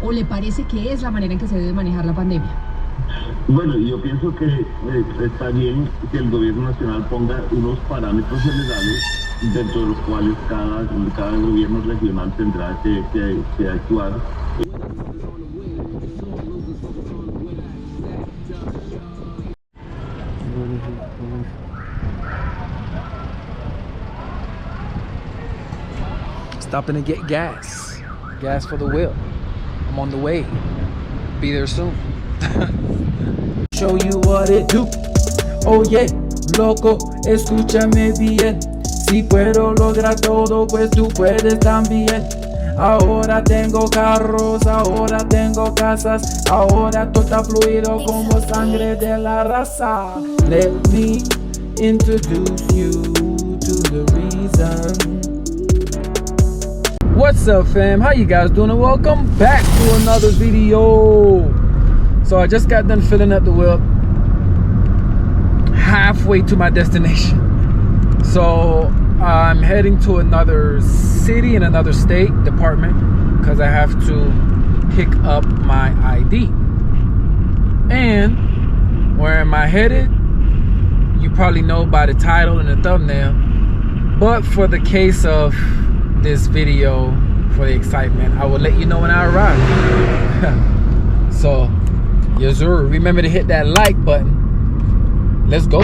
o le parece que es la manera en que se debe manejar la pandemia? Bueno, yo pienso que está bien que el gobierno nacional ponga unos parámetros generales dentro de los cuales cada gobierno regional tendrá que actuar. Stopping to get gas for the wheel. I'm on the way. Be there soon. Show you what it do. Oh yeah, loco, escúchame bien. Si puedo lograr todo, pues tú puedes también. Ahora tengo carros, ahora tengo casas, ahora todo está fluido como sangre de la raza. Let me introduce you to the reason. What's up, fam? How you guys doing? And welcome back to another video. So I just got done filling up the wheel, halfway to my destination. So I'm heading to another city in another state department because I have to pick up my ID. And where am I headed? You probably know by the title and the thumbnail. But for the case of this video, for the excitement, I will let you know when I arrive. So, yes sir, remember to hit that like button. Let's go.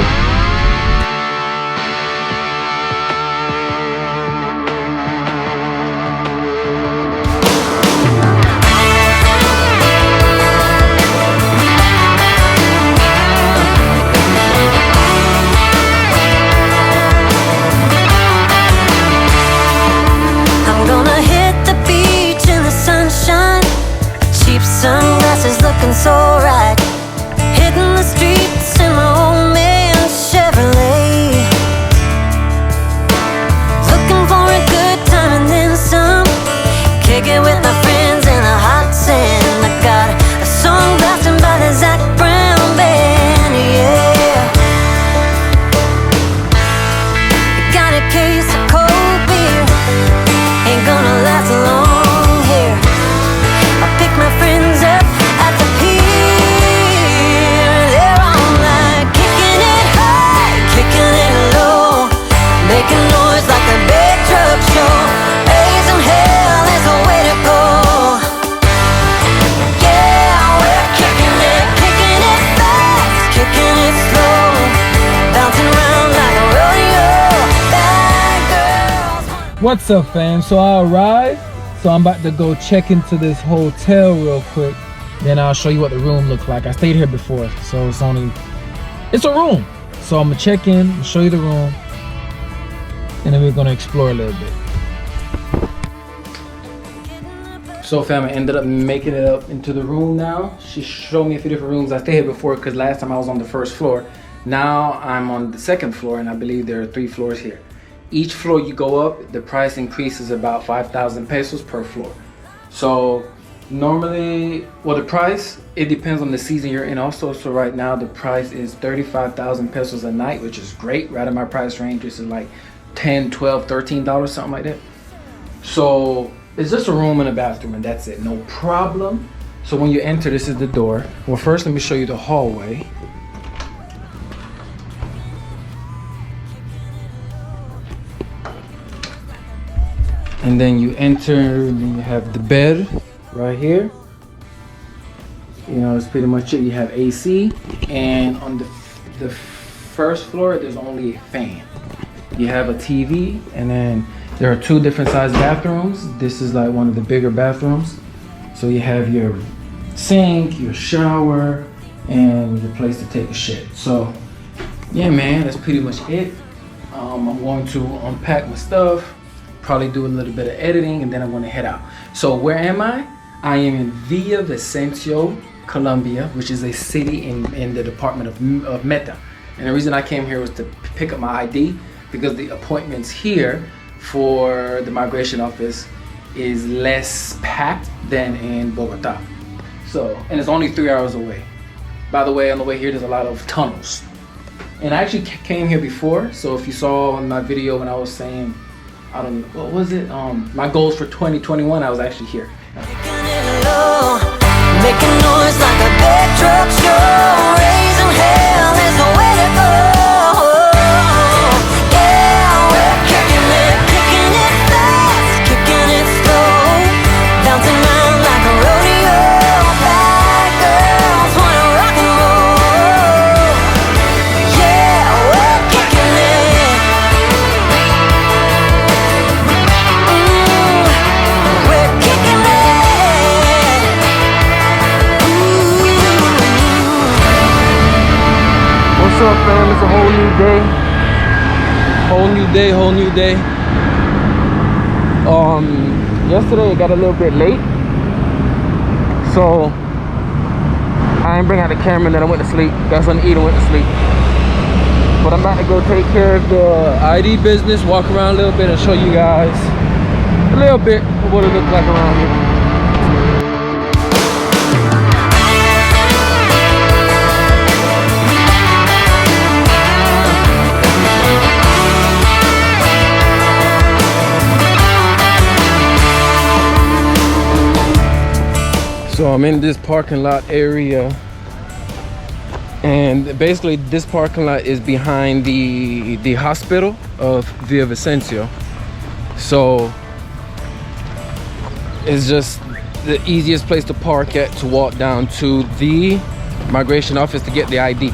Sunglasses looking so right, hitting the streets in my old man Chevrolet, looking for a good time and then some, kick it with my friends in the hot sand. I got a song blasting by the Zac Brown band, yeah. Got a case of cold beer, ain't gonna last long here. I pick my friends up at the pier. They're all like kicking it high, kicking it low, making noise like a big truck show. Raising hell is the way to go. Yeah, we're kicking it fast, kicking it slow, bouncing around like a rodeo. Bad girls. What's up, fam? So I arrived. So I'm about to go check into this hotel real quick. Then I'll show you what the room looks like. I stayed here before, so it's a room. So I'm gonna check in, show you the room, and then we're gonna explore a little bit. So fam, I ended up making it up into the room now. She showed me a few different rooms. I stayed here before because last time I was on the first floor. Now I'm on the second floor, and I believe there are 3 floors here. Each floor you go up, the price increases about 5,000 pesos per floor. So normally, well, the price, it depends on the season you're in also. So right now the price is 35,000 pesos a night, which is great. Right in my price range, this is like $10, $12, $13, something like that. So it's just a room and a bathroom and that's it, no problem. So when you enter, this is the door. Well, first let me show you the hallway. And then you enter, and then you have the bed right here. You know, that's pretty much it. You have AC, and on the first floor, there's only a fan. You have a TV, and then there are 2 different sized bathrooms. This is like one of the bigger bathrooms. So you have your sink, your shower, and your place to take a shit. So, yeah, man, that's pretty much it. I'm going to unpack my stuff, probably do a little bit of editing, and then I'm going to head out. So where am I? I am in Villavicencio, Colombia, which is a city in the department of Meta. And the reason I came here was to pick up my ID because the appointments here for the migration office is less packed than in Bogota. So, and it's only 3 hours away. By the way, on the way here, there's a lot of tunnels. And I actually came here before, so if you saw in my video when I was saying, I don't know, what was it? My goals for 2021, I was actually here. Kicking it low, day. Whole new day, whole new day. Yesterday it got a little bit late, so I ain't bring out the camera and then I went to sleep. Got something to eat and went to sleep. But I'm about to go take care of the ID business, walk around a little bit and show you guys a little bit of what it looks like around here. So I'm in this parking lot area, and basically this parking lot is behind the hospital of Villavicencio. So it's just the easiest place to park at to walk down to the migration office to get the ID.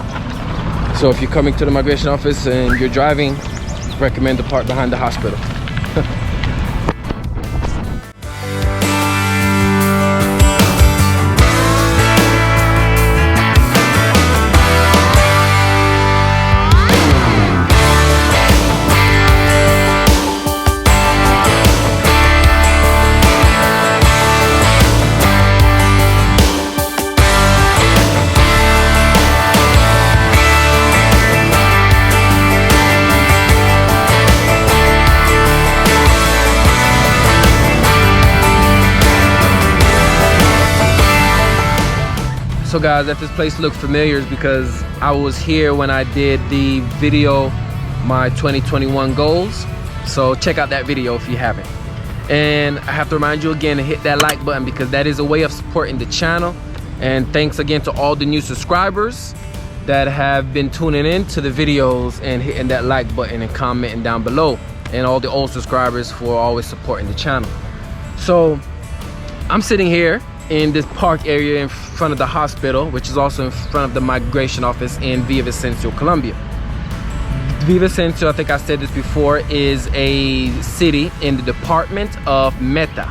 So if you're coming to the migration office and you're driving, recommend to park behind the hospital. So guys, if this place looked familiar, is because I was here when I did the video, my 2021 goals. So check out that video if you haven't. And I have to remind you again to hit that like button, because that is a way of supporting the channel. And thanks again to all the new subscribers that have been tuning in to the videos and hitting that like button and commenting down below. And all the old subscribers for always supporting the channel. So I'm sitting here in this park area in front of the hospital, which is also in front of the migration office in Villavicencio, Colombia. Villavicencio, I think I said this before, is a city in the department of Meta.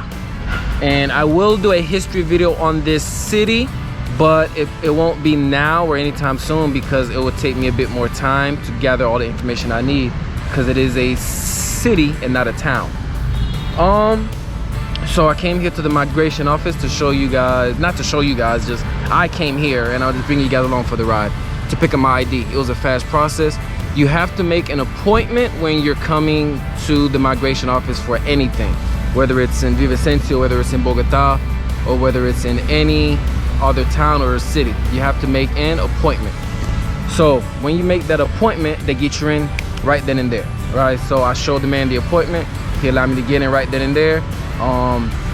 And I will do a history video on this city, but it won't be now or anytime soon, because it will take me a bit more time to gather all the information I need, because it is a city and not a town. So I came here to the migration office to show you guys, not to show you guys, just I came here and I'll just bring you guys along for the ride to pick up my ID. It was a fast process. You have to make an appointment when you're coming to the migration office for anything, whether it's in Villavicencio, whether it's in Bogota, or whether it's in any other town or city. You have to make an appointment. So when you make that appointment, they get you in right then and there, right? So I showed the man the appointment. He allowed me to get in right then and there.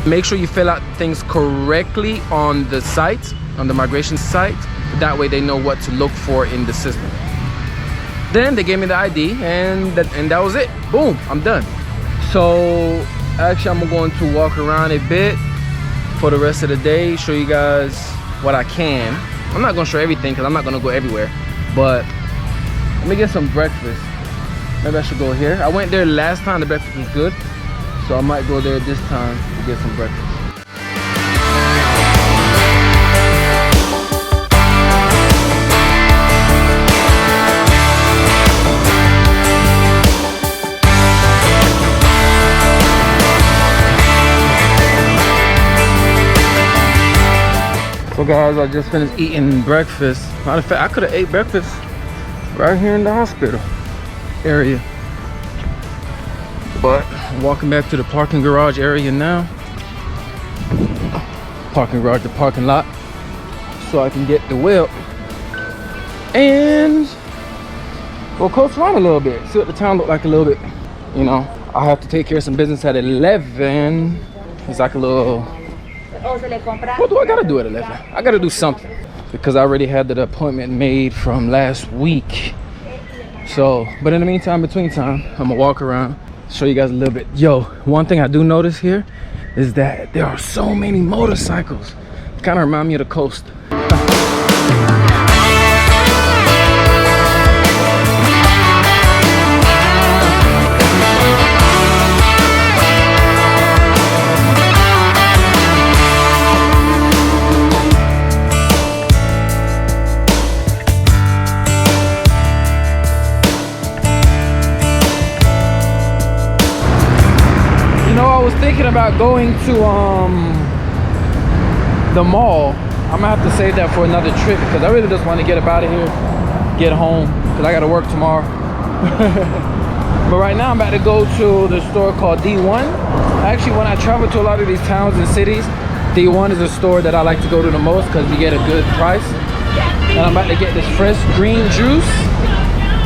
Make sure you fill out things correctly on the site, on the migration site. That way they know what to look for in the system. Then they gave me the ID, and that was it. Boom, I'm done. So actually I'm going to walk around a bit for the rest of the day, show you guys what I can. I'm not gonna show everything because I'm not gonna go everywhere, but let me get some breakfast. Maybe I should go here. I went there last time, the breakfast was good. So I might go there this time to get some breakfast. So guys, I just finished eating breakfast. Matter of fact, I could have ate breakfast right here in the hospital area. But I'm walking back to the parking garage area now. Parking garage, the parking lot, so I can get the whip and go coast around a little bit, see what the town look like a little bit. You know, I have to take care of some business at 11. It's like a little, what do I gotta do at 11? I gotta do something, because I already had that appointment made from last week. So, but in the meantime, between time, I'm gonna walk around, show you guys a little bit. Yo, one thing I do notice here is that there are so many motorcycles. Kind of remind me of the coast. about going to the mall. I'm gonna have to save that for another trip because I really just want to get up out of here, get home, because I gotta work tomorrow. But right now I'm about to go to the store called D1. Actually, when I travel to a lot of these towns and cities, D1 is a store that I like to go to the most because you get a good price. And I'm about to get this fresh green juice,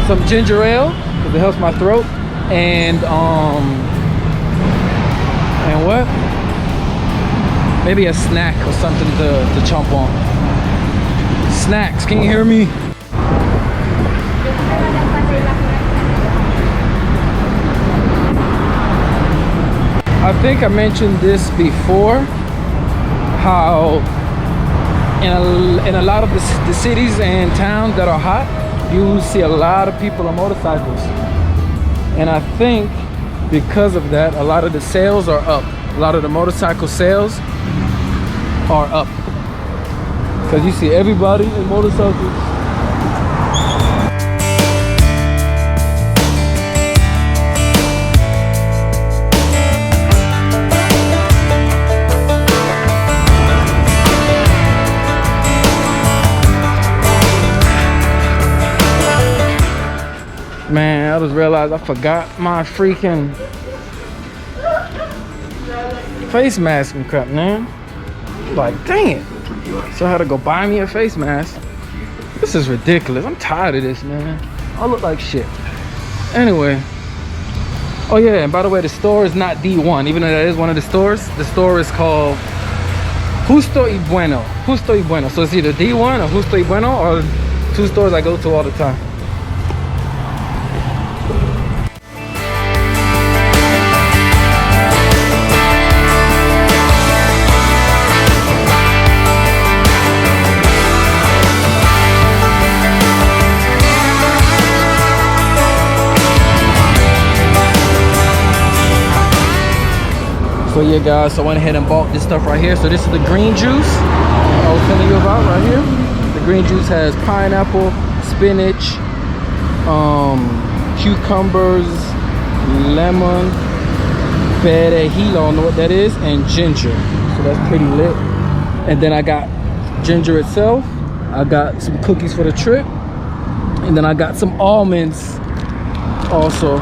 some ginger ale because it helps my throat, and what? Maybe a snack or something to chomp on. Snacks, can you hear me? I think I mentioned this before, how in a lot of the cities and towns that are hot, you see a lot of people on motorcycles. And I think because of that, a lot of the sales are up. A lot of the motorcycle sales are up. Because you see everybody in motorcycles. Man, I just realized I forgot my freaking face mask and crap, man. Like, dang it. So I had to go buy me a face mask. This is ridiculous. I'm tired of this, man. I look like shit. Anyway. Oh yeah, and by the way, the store is not D1, even though that is one of the stores. The store is called Justo y Bueno. Justo y Bueno. So it's either D1 or Justo y Bueno, or two stores I go to all the time. So yeah guys, so I went ahead and bought this stuff right here. So this is the green juice I was telling you about right here. The green juice has pineapple, spinach, cucumbers, lemon, perejil, I don't know what that is, and ginger. So that's pretty lit. And then I got ginger itself. I got some cookies for the trip. And then I got some almonds also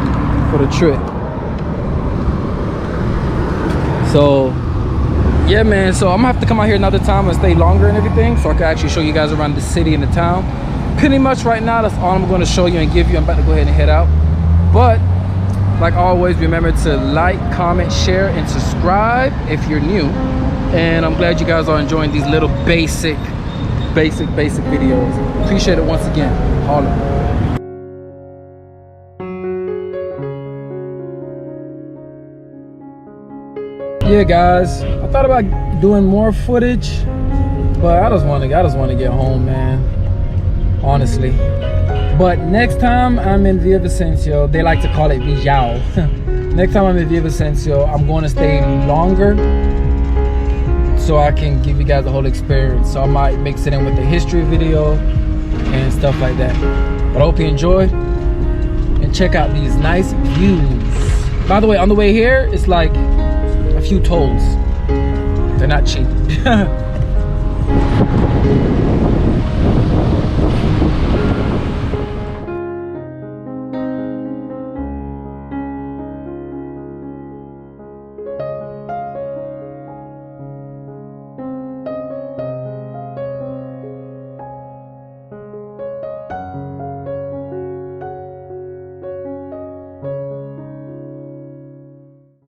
for the trip. So yeah man, so I'm gonna have to come out here another time and stay longer and everything, so I can actually show you guys around the city and the town. Pretty much right now that's all I'm going to show you and give you. I'm about to go ahead and head out, but like always, remember to like, comment, share, and subscribe if you're new. And I'm glad you guys are enjoying these little basic videos. Appreciate it once again. Holla. Yeah guys, I thought about doing more footage, but I just want to get home, man, honestly. But next time I'm in Villavicencio, they like to call it Villao. Next time I'm in Villavicencio, I'm going to stay longer so I can give you guys the whole experience. So I might mix it in with the history video and stuff like that. But I hope you enjoyed and check out these nice views. By the way, on the way here, it's like a few tolls. They're not cheap.